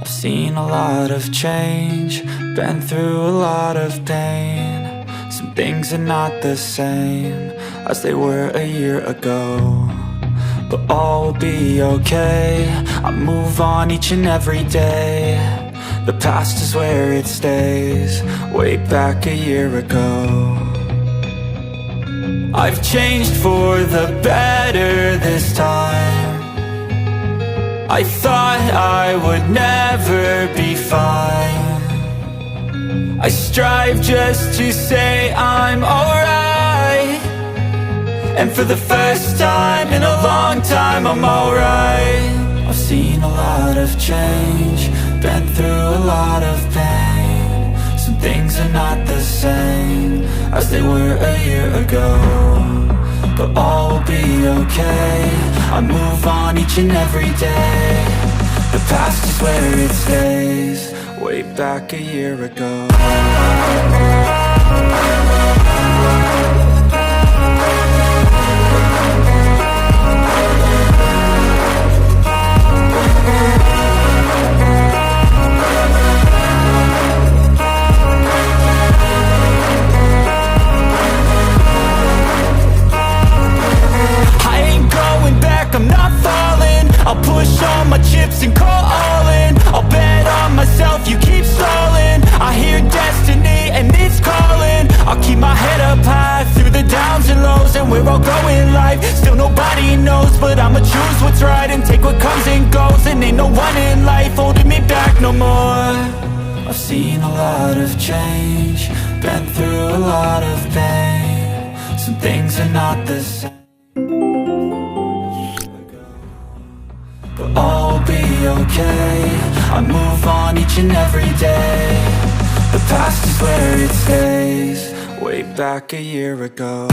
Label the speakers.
Speaker 1: I've seen a lot of change, been through a lot of pain. Some things are not the same as they were a year ago, but all will be okay. I move on each and every day. The past is where it stays, way back a year ago. I've changed for the better this time. I thought I would never be fine. I strive just to say I'm alright, and for the first time in a long time I'm alright. I've seen a lot of change, been through a lot of pain. Some things are not the same as they were a year ago, but all will be okay. I move on each and every day. The past is where it stays, way back a year ago. I'm not falling, I'll push all my chips and call all in. I'll bet on myself, you keep stalling. I hear destiny and it's calling. I'll keep my head up high through the downs and lows, and we're all going life. Still nobody knows, but I'ma choose what's right and take what comes and goes. And ain't no one in life holding me back no more. I've seen a lot of change, been through a lot of pain. Some things are not the same, but all will be okay. I move on each and every day. The past is where it stays, way back a year ago.